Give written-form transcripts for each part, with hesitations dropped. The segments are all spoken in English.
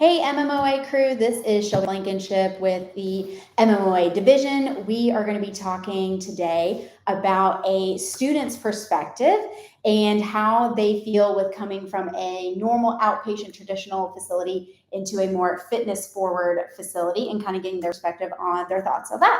Hey MMOA crew, this is Shelby Blankenship with the MMOA division. We are going to be talking today about a student's perspective and how they feel with coming from a normal outpatient traditional facility into a more fitness forward facility and kind of getting their perspective on their thoughts of that.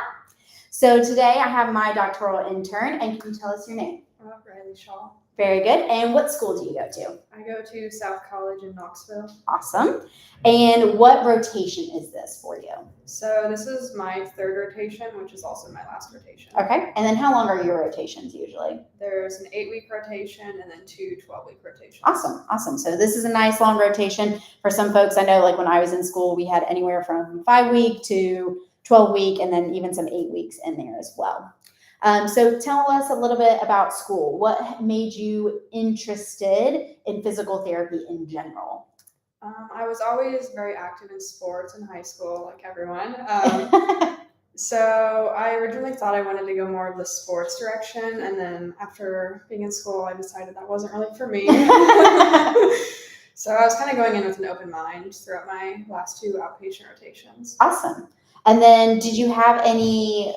So today I have my doctoral intern, and can you tell us your name? Riley Shaw. Very good. And what school do you go to? I go to South College in Knoxville. Awesome. And what rotation is this for you? So this is my third rotation, which is also my last rotation. Okay. And then how long are your rotations usually? There's an 8-week rotation and then two 12-week rotations. Awesome. So this is a nice long rotation. For some folks, I know like when I was in school, we had anywhere from 5-week to 12-week and then even some 8 weeks in there as well. So tell us a little bit about school. What made you interested in physical therapy in general? I was always very active in sports in high school, like everyone. So I originally thought I wanted to go more of the sports direction, and then after being in school, I decided that wasn't really for me. So I was kind of going in with an open mind throughout my last two outpatient rotations. Awesome. And then did you have any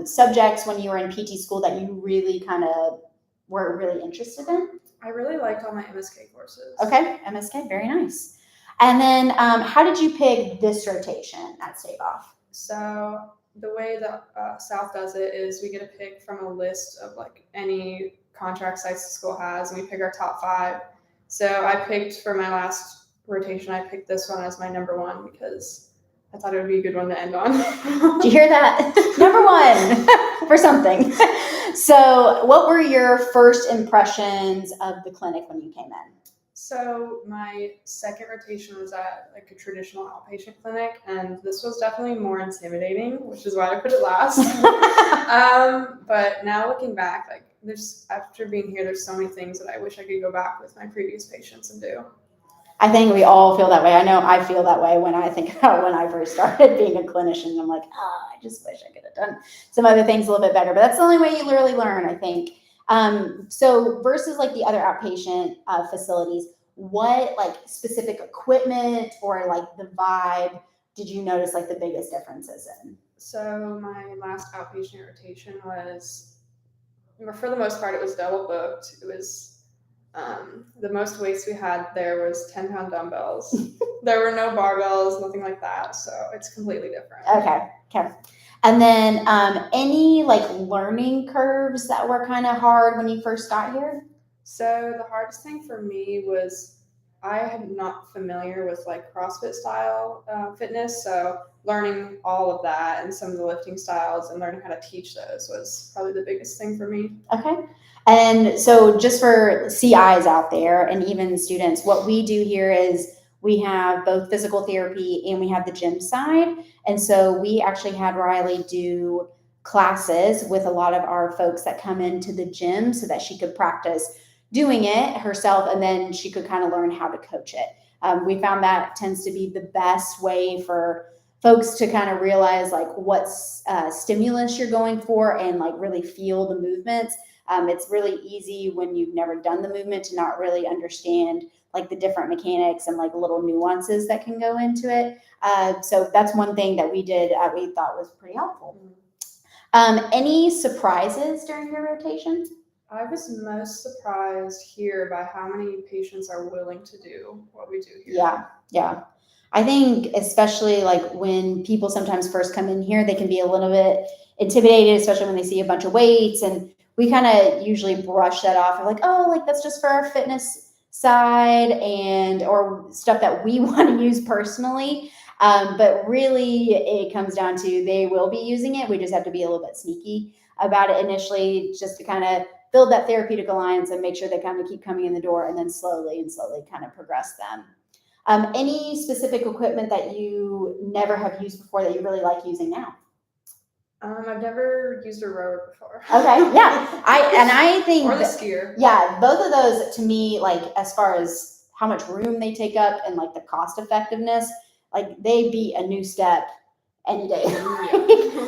subjects when you were in PT school that you really kind of were really interested in? I really liked all my MSK courses. Okay, MSK, very nice. And then how did you pick this rotation at Stave Off? So the way that South does it is we get a pick from a list of like any contract sites the school has, and we pick our top 5. So I picked for my last rotation, I picked this one as my number 1 because I thought it would be a good one to end on. Did you hear that? Number 1 for something. So what were your first impressions of the clinic when you came in? So my second rotation was at like a traditional outpatient clinic, and this was definitely more intimidating, which is why I put it last. But now looking back, like after being here, there's so many things that I wish I could go back with my previous patients and do. I think we all feel that way. I know I feel that way when I think about when I first started being a clinician. I'm like, I just wish I could have done some other things a little bit better. But that's the only way you really learn, I think. So versus like the other outpatient facilities, what like specific equipment or like the vibe did you notice like the biggest differences in? So my last outpatient rotation was, for the most part, it was double booked. It was the most weights we had there was 10-pound dumbbells. There were no barbells, nothing like that. So it's completely different. Okay. And then any like learning curves that were kind of hard when you first got here? So the hardest thing for me was I am not familiar with like CrossFit style fitness. So learning all of that and some of the lifting styles and learning how to teach those was probably the biggest thing for me. Okay. And so just for CIs out there and even students, what we do here is we have both physical therapy and we have the gym side. And so we actually had Riley do classes with a lot of our folks that come into the gym so that she could practice doing it herself, and then she could kind of learn how to coach it. We found that tends to be the best way for folks to kind of realize like what stimulus you're going for and like really feel the movements. It's really easy when you've never done the movement to not really understand like the different mechanics and like little nuances that can go into it. So that's one thing that we did we thought was pretty helpful. Any surprises during your rotation? I was most surprised here by how many patients are willing to do what we do here. Yeah. I think especially like when people sometimes first come in here, they can be a little bit intimidated, especially when they see a bunch of weights, and we kind of usually brush that off. We're like, oh, like that's just for our fitness side or stuff that we want to use personally. But really it comes down to they will be using it. We just have to be a little bit sneaky about it initially just to kind of build that therapeutic alliance and make sure they kind of keep coming in the door and then slowly kind of progress them. Any specific equipment that you never have used before that you really like using now? I've never used a rower before. Okay, yeah. I think or the skier. Yeah, both of those to me, like as far as how much room they take up and like the cost effectiveness, like they beat a new step any day.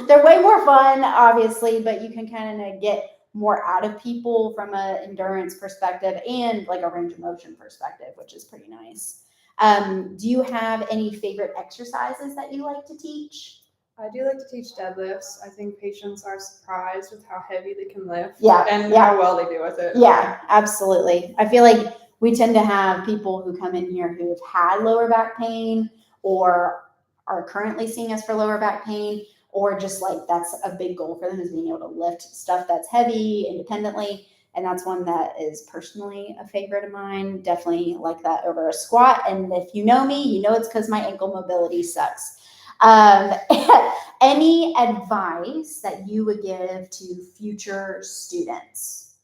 They're way more fun, obviously, but you can kind of get more out of people from an endurance perspective and like a range of motion perspective, which is pretty nice. Do you have any favorite exercises that you like to teach? I do like to teach deadlifts. I think patients are surprised with how heavy they can lift and Yeah. how well they do with it. Yeah, absolutely. I feel like we tend to have people who come in here who have had lower back pain or are currently seeing us for lower back pain, or just like that's a big goal for them is being able to lift stuff that's heavy independently. And that's one that is personally a favorite of mine. Definitely like that over a squat. And if you know me, you know it's because my ankle mobility sucks. Um, any advice that you would give to future students?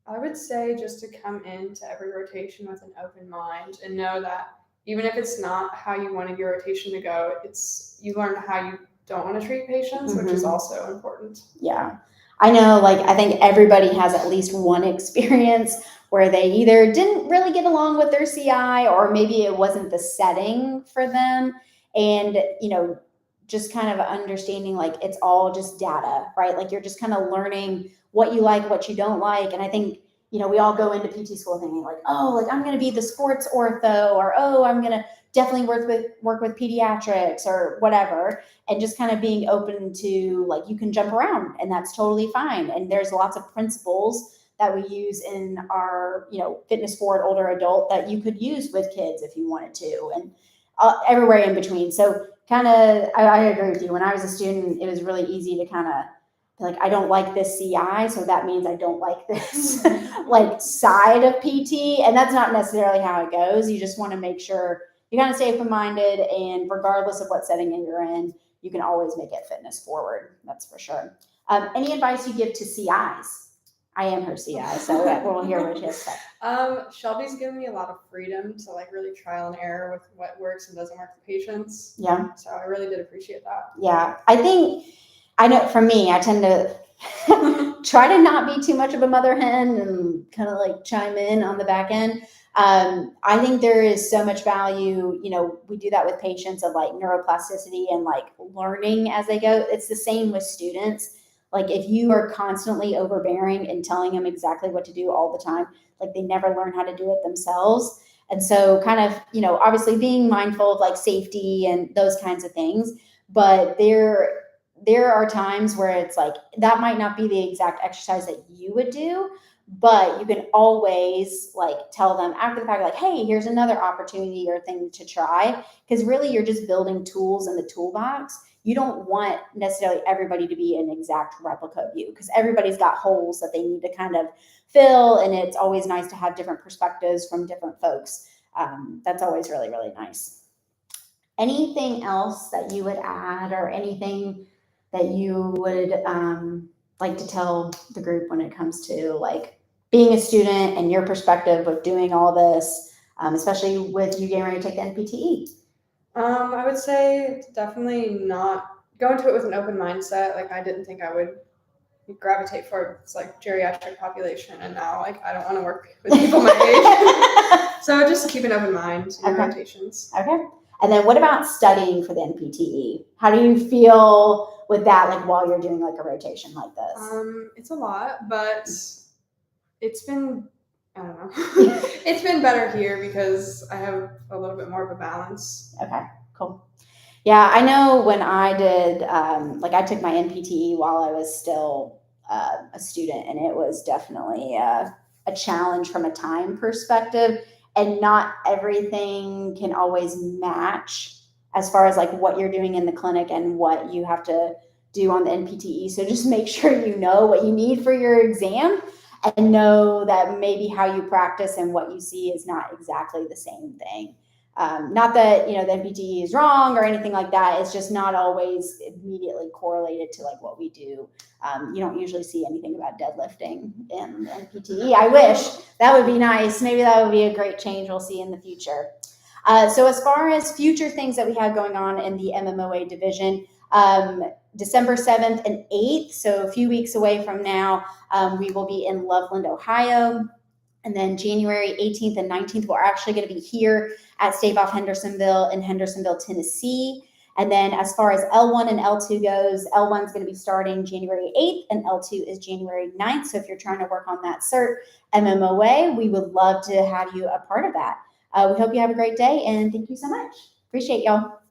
I would say just to come into every rotation with an open mind and know that even if it's not how you wanted your rotation to go, you learn how you don't want to treat patients, which is also important. Yeah. I know, like, I think everybody has at least one experience where they either didn't really get along with their CI or maybe it wasn't the setting for them. And, just kind of understanding like it's all just data, right? Like you're just kind of learning what you like, what you don't like. And I think, we all go into PT school thinking like, oh, like I'm going to be the sports ortho, or, oh, I'm going to definitely work with pediatrics or whatever. And just kind of being open to like, you can jump around and that's totally fine. And there's lots of principles that we use in our, fitness forward older adult that you could use with kids if you wanted to, and everywhere in between. So kind of, I agree with you. When I was a student, it was really easy to kind of be like, I don't like this CI, so that means I don't like this like side of PT. And that's not necessarily how it goes. You just want to make sure you kind of stay open-minded, and regardless of what setting you're in, you can always make it fitness forward. That's for sure. Any advice you give to CIs? I am her CI, so we'll hear what she has to say. Shelby's given me a lot of freedom to like really trial and error with what works and doesn't work for patients. Yeah. So I really did appreciate that. Yeah. I know for me, I tend to try to not be too much of a mother hen and kind of like chime in on the back end. I think there is so much value, we do that with patients of like neuroplasticity and like learning as they go. It's the same with students. Like if you are constantly overbearing and telling them exactly what to do all the time, like they never learn how to do it themselves. And so kind of, obviously being mindful of like safety and those kinds of things, but there are times where it's like, that might not be the exact exercise that you would do, but you can always like tell them after the fact, like, hey, here's another opportunity or thing to try. Because really you're just building tools in the toolbox. You don't want necessarily everybody to be an exact replica of you, because everybody's got holes that they need to kind of fill. And it's always nice to have different perspectives from different folks. That's always really, really nice. Anything else that you would add, or anything that you would like to tell the group when it comes to like being a student and your perspective of doing all this, especially with you getting ready to take the NPTE? I would say definitely not go into it with an open mindset. Like I didn't think I would gravitate for it's like geriatric population, and now like I don't want to work with people my age. So just keep an open mind in your rotations. Okay. And then what about studying for the NPTE? How do you feel with that, like while you're doing like a rotation like this? It's a lot, but it's been, I don't know. It's been better here because I have a little bit more of a balance. Okay, cool. Yeah, I know when I did, I took my NPTE while I was still a student, and it was definitely a challenge from a time perspective. And not everything can always match as far as like what you're doing in the clinic and what you have to do on the NPTE. So just make sure you know what you need for your exam, and know that maybe how you practice and what you see is not exactly the same thing. Not that, the NPTE is wrong or anything like that. It's just not always immediately correlated to like what we do. You don't usually see anything about deadlifting in NPTE. I wish that would be nice. Maybe that would be a great change we'll see in the future. So as far as future things that we have going on in the MMOA division, December 7th and 8th, so a few weeks away from now, we will be in Loveland, Ohio. And then January 18th and 19th, we're actually going to be here at Stave Off Hendersonville in Hendersonville, Tennessee. And then as far as L1 and L2 goes, L1 is going to be starting January 8th and L2 is January 9th. So if you're trying to work on that cert MMOA, we would love to have you a part of that. we hope you have a great day, and thank you so much. Appreciate y'all.